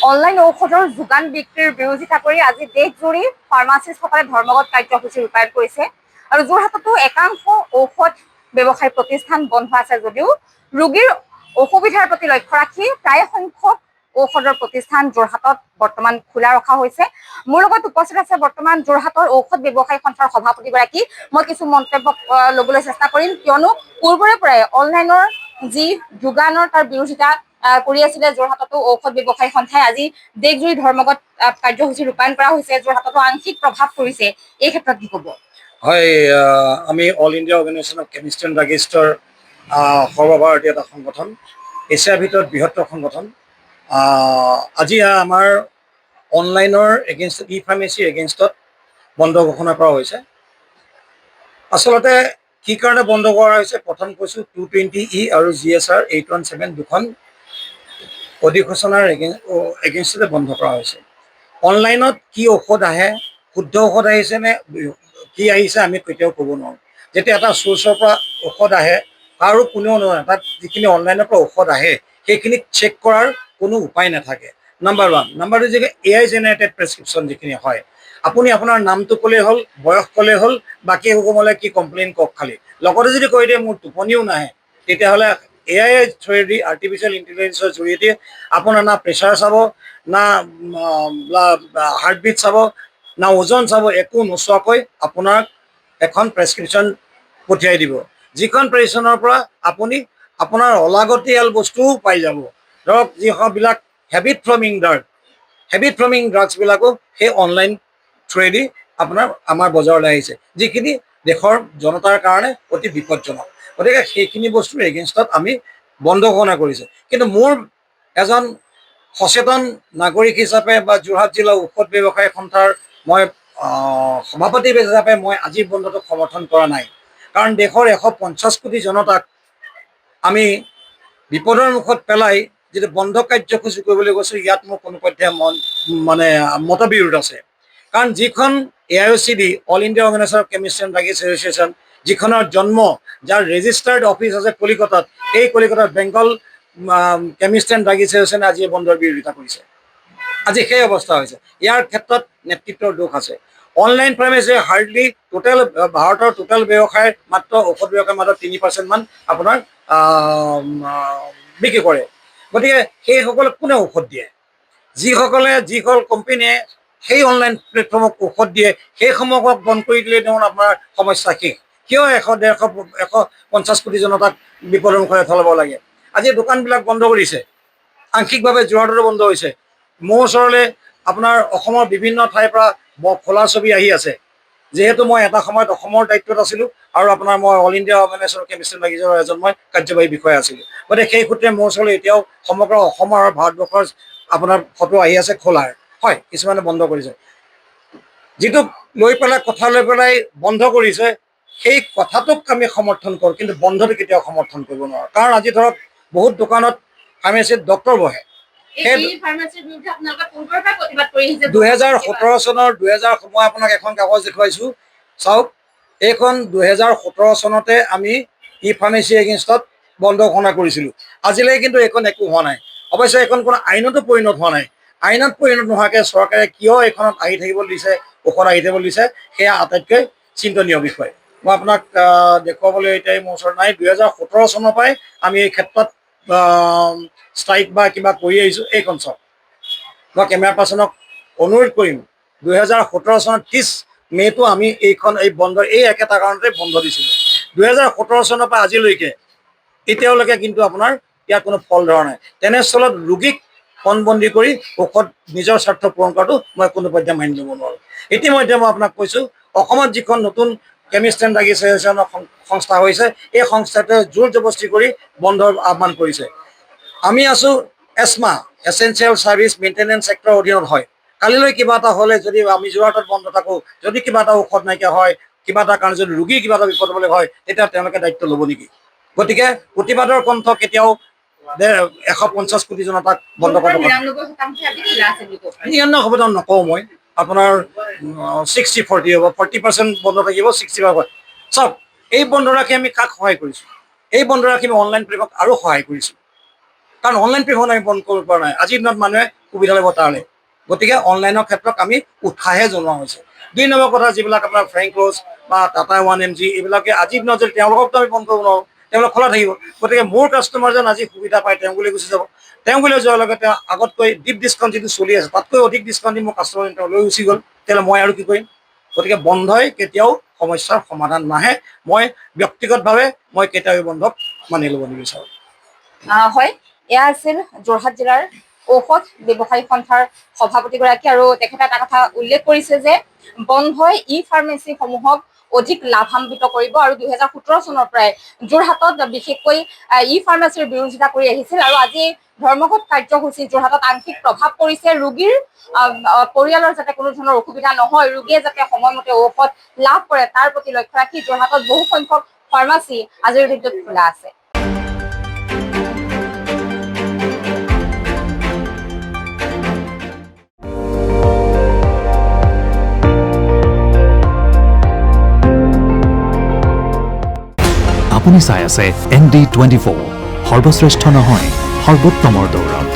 Online ঔষধৰ যোগান বিক্ৰীৰ বিৰোধিতা কৰি আজি দেশজুৰি ফাৰ্মাচিষ্টসকলে ধৰ্মঘট কাৰ্যসূচী ৰূপায়ণ কৰিছে আৰু যোৰহাটতো একাংশ ঔষধ ব্যৱসায়ী প্ৰতিষ্ঠান বন্ধ আছে যদিও ৰোগীৰ অসুবিধাৰ প্ৰতি লক্ষ্য ৰাখি প্ৰায় সংখ্যক ঔষধৰ প্ৰতিষ্ঠান যোৰহাটত বৰ্তমান খোলা ৰখা হৈছে। মোৰ লগত উপস্থিত আছে বৰ্তমান যোৰহাটৰ ঔষধ ব্যৱসায়ী সন্থাৰ সভাপতিগৰাকী। মই কিছু মন্তব্য ল'বলৈ চেষ্টা কৰিম, কিয়নো পূৰ্বৰে পৰাই অনলাইনৰ যি যোগানৰ তাৰ বিৰোধিতা কৰি আছিলে যোৰহাটতো ঔষধ ব্যৱসায়ী সন্থাই। আজি দেশজুৰি ধৰ্মঘট কাৰ্যসূচী ৰূপায়ণ কৰা হৈছে, যোৰহাটতো আংশিক প্ৰভাৱ পৰিছে, এই ক্ষেত্ৰত কি ক'ব? হয়, আমি all India organisation of chemist and ড্ৰাগিষ্টৰ সৰ্বভাৰতীয় এটা সংগঠন, এছিয়াৰ ভিতৰত বৃহত্তৰ সংগঠন। আজি আমাৰ অনলাইনৰ এগেইনষ্টত ই ফাৰ্মেচীৰ এগেইনষ্টত বন্ধ ঘোষণা কৰা হৈছে। আচলতে কি কাৰণে বন্ধ কৰা হৈছে, প্ৰথম কৈছোঁ 220E আৰু GSR 817 দুখন অধিসূচনাৰ এগেইনষ্টতে বন্ধ কৰা হৈছে। অনলাইনত কি ঔষধ আহে, শুদ্ধ ঔষধ আহিছে নে কি আহিছে আমি কেতিয়াও ক'ব নোৱাৰোঁ। যেতিয়া এটা চ'ৰ্চৰ পৰা ঔষধ আহে কাৰো কোনেও নোৱাৰে, তাত যিখিনি অনলাইনৰ পৰা ঔষধ আহে সেইখিনিক চেক কৰাৰ কোনো উপায় নাথাকে, নাম্বাৰ ওৱান। নাম্বাৰ টু, যে AI জেনেৰেটেড প্ৰেছক্ৰিপশ্যন যিখিনি হয়, আপুনি আপোনাৰ নামটো ক'লেই হ'ল, বয়স ক'লেই হ'ল, বাকী হুকুমলৈ কি কমপ্লেইন কওক খালি। লগতে যদি কৈ দিয়ে মোৰ টোপনিও নাহে, তেতিয়াহ'লে AI থ্ৰুৱেদি আৰ্টিফিচিয়েল ইণ্টেলিজেঞ্চৰ জৰিয়তে আপোনাৰ না প্ৰেছাৰ চাব, না হাৰ্টবিট চাব, না ওজন চাব, একো নোচোৱাকৈ আপোনাক এখন প্ৰেছক্ৰিপশ্যন পঠিয়াই দিব, যিখন প্ৰেছক্ৰিপশ্যনৰ পৰা আপুনি আপোনাৰ অলাগতিয়াল বস্তুও পাই যাব। ধৰক যিবিলাক হেবিট ফৰ্মিং ড্ৰাগছবিলাকো সেই অনলাইন থ্ৰুৱেদি আমাৰ বজাৰলৈ আহিছে, যিখিনি দেশৰ জনতাৰ কাৰণে অতি বিপদজনক। গতিকে সেইখিনি বস্তুৰ এগেইনষ্টত আমি বন্ধ ঘোষণা কৰিছোঁ। কিন্তু মোৰ এজন সচেতন নাগৰিক হিচাপে বা যোৰহাট জিলা ঔষধ ব্যৱসায়ী সন্থাৰ মই সভাপতি হিচাপে মই আজি বন্ধটোক সমৰ্থন কৰা নাই। কাৰণ দেশৰ 150 কোটি জনতাক আমি বিপদৰ মুখত পেলাই যিটো বন্ধ কাৰ্যসূচী কৰিবলৈ গৈছোঁ, ইয়াত মোৰ কোনোপধ্যে মতবিৰোধ আছে। কাৰণ যিখন AIOCD all India organisation of chemist and druggist association, যিখনৰ জন্ম, যাৰ ৰেজিষ্টাৰ্ড অফিচ আছে কলিকতাত, এই কলিকতাত বেংগল কেমিষ্ট এণ্ড ড্ৰাগিষ্ট এছ'চিয়েশ্যনে আজি বন্ধৰ বিৰোধিতা কৰিছে। আজি সেই অৱস্থা হৈছে। ইয়াৰ ক্ষেত্ৰত নেতৃত্বৰ দোষ আছে। অনলাইন ফাৰ্মেচীয়ে হাৰ্ডলি ভাৰতৰ টোটেল ব্যৱসায়ৰ মাত্ৰ ঔষধ ব্যৱসায়ৰ মাত্ৰ 3% মান আপোনাৰ বিক্ৰী কৰে। গতিকে সেইসকলক কোনে ঔষধ দিয়ে? যিসকল কোম্পানীয়ে সেই অনলাইন প্লেটফৰ্মক ঔষধ দিয়ে, সেইসমূহক বন্ধ কৰি দিলে দেখোন আপোনাৰ সমস্যা শেষ। কিয় 150 কোটি জনতাক বিপদৰ মুখলৈ ঠেলাব লাগে? আজি দোকানবিলাক বন্ধ কৰিছে, আংশিকভাৱে যোৰহাটতো বন্ধ হৈছে। মোৰ ওচৰলৈ আপোনাৰ অসমৰ বিভিন্ন ঠাইৰ পৰা খোলা ছবি আহি আছে। যিহেতু মই এটা সময়ত অসমৰ দায়িত্বত আছিলোঁ আৰু মই all India organisation of chemist and ড্ৰাগিষ্টৰ এজন মই কাৰ্যবাহী বিষয়া আছিলোঁ। গতিকে সেই সূত্ৰে মোৰ ওচৰলৈ এতিয়াও সমগ্ৰ অসম আৰু ভাৰতবৰ্ষৰ আপোনাৰ ফটো আহি আছে খোলাৰ। হয়, কিছুমানে বন্ধ কৰিছে, যিটো লৈ পেলাই বন্ধ কৰিছে, সেই কথাটোক আমি সমৰ্থন কৰোঁ, কিন্তু বন্ধটো কেতিয়াও সমৰ্থন কৰিব নোৱাৰোঁ। কাৰণ আজি ধৰক বহুত দোকানত ফাৰ্মেচীত ডক্তৰ বহে। 2017 চনৰ মই আপোনাক এখন কাগজ দেখুৱাইছোঁ, চাওক। এইখন 2017 চনতে আমি ই ফাৰ্মেচী এগেইনষ্টত বন্ধ ঘোষণা কৰিছিলোঁ। আজিলৈকে কিন্তু এইখন একো হোৱা নাই। অৱশ্যে এইখন কোনো আইনতো পৰিণত হোৱা নাই। আইনত পৰিণত নোহোৱাকৈ চৰকাৰে কিয় এইখনত আহি থাকিবলৈ দিছে, ঔষধ আহি থাকিবলৈ দিছে, সেয়া আটাইতকৈ চিন্তনীয় বিষয়। মই আপোনাক দেখুৱাবলৈ এতিয়া মোৰ ওচৰত নাই। 2017 চনৰ পৰাই আমি এই ক্ষেত্ৰত ষ্ট্ৰাইক বা কিবা কৰি আহিছোঁ। এইখন চাওক, মই কেমেৰা পাৰ্চনক অনুৰোধ কৰিম, 2017 চনৰ 30 মে'টো আমি এই বন্ধ একেটা কাৰণতে বন্ধ দিছিলোঁ। 2017 চনৰ পৰা আজিলৈকে এতিয়ালৈকে কিন্তু আপোনাৰ ইয়াৰ কোনো ফল ধৰা নাই। তেনেস্থলত ৰোগীক পণবন্দী কৰি ঔষধ নিজৰ স্বাৰ্থ পূৰণ কৰাটো মই কোনো পধ্যে মানি ল'ব নোৱাৰোঁ। ইতিমধ্যে মই আপোনাক কৈছোঁ, অসমত যিখন নতুন কেমিষ্ট এণ্ড ড্ৰাগিষ্ট এছ'চিয়েশ্যনৰ সংস্থা হৈছে, এই সংস্থাটোৱে জোৰ জবস্তি কৰি বন্ধৰ আহ্বান কৰিছে। আমি আছোঁ এছমা, এছেঞ্চিয়েল ছাৰ্ভিচ মেইনটেনেঞ্চ এক্টৰ অধীনত হয়। কালিলৈ কিবা এটা হ'লে যদি আমি যোৰহাটত বন্ধ থাকোঁ, যদি কিবা এটা ঔষধ নাইকিয়া হয়, কিবা এটা কাৰণে যদি ৰোগীৰ কিবা এটা বিপদ হ'বলৈ হয়, তেতিয়া তেওঁলোকে দায়িত্ব ল'ব নেকি? গতিকে প্ৰতিবাদৰ কণ্ঠ কেতিয়াও 150 কোটি জনতাক বন্ধ কৰিব 99% নকওঁ মই, আপোনাৰ 60-40 হ'ব। 40% বন্ধ থাকিব, 60%। চাওক, এই বন্ধ ৰাখি আমি কাক সহায় কৰিছোঁ? এই বন্ধ ৰাখি আমি অনলাইন প্লেটফৰ্মক আৰু সহায় কৰিছোঁ। কাৰণ অনলাইন প্লেটফৰ্ম আমি বন্ধ কৰিব পৰা নাই। আজিৰ দিনত মানুহে সুবিধা ল'ব তালৈ। গতিকে অনলাইনৰ ক্ষেত্ৰত আমি উৎসাহে জনোৱা হৈছে। 2 নম্বৰ কথা, যিবিলাক আপোনাৰ ফ্ৰেংক ক্লজ বা টাটা 1mg এইবিলাকে আজিৰ দিনত যদি তেওঁলোককতো আমি বন্ধ কৰিব নোৱাৰোঁ, তেওঁলোক খোলা থাকিব। গতিকে মোৰ কাষ্টমাৰ যেন আজি সুবিধা পায় তেওঁ বুলি গুচি যাব। তেওঁ বুলি যোৱাৰ লগে তেওঁ আগতকৈ ডিপ ডিছকাউণ্ট যিটো চলি আছে তাতকৈ অধিক ডিছকাউণ্ট দি মোৰ কাষ্টমাৰ তেওঁ লৈ গুচি গ'ল, তেতিয়াহ'লে মই আৰু কি কৰিম? গতিকে বন্ধই কেতিয়াও সমস্যাৰ সমাধান নাহে। মই ব্যক্তিগতভাৱে মই কেতিয়াও এই বন্ধক মানি ল'ব নিবিচাৰোঁ। হয়, এয়া আছিল যোৰহাট জিলাৰ ঔষধ ব্যৱসায়ী সন্থাৰ সভাপতিগৰাকী, আৰু তেখেতে এটা কথা উল্লেখ কৰিছে যে বন্ধই ই ফাৰ্মেচীসমূহক অধিক লাভান্বিত কৰিব। আৰু 2017 চনৰ পৰাই যোৰহাটত বিশেষকৈ ই ফাৰ্মাচীৰ বিৰোধিতা কৰি আহিছিল, আৰু আজি ধৰ্মঘট কাৰ্যসূচী যোৰহাটত আংশিক প্ৰভাৱ পৰিছে। ৰোগীৰ পৰিয়ালৰ যাতে কোনো ধৰণৰ অসুবিধা নহয়, ৰোগীয়ে যাতে সময়মতে ঔষধ লাভ কৰে তাৰ প্ৰতি লক্ষ্য ৰাখি যোৰহাটত বহু সংখ্যক ফাৰ্মাচী আজিৰ দিনটোত খোলা আছে। আপুনি চাই আছে ND24, সৰ্বশ্ৰেষ্ঠ নহয় সৰ্বোত্তমৰ দৌৰত।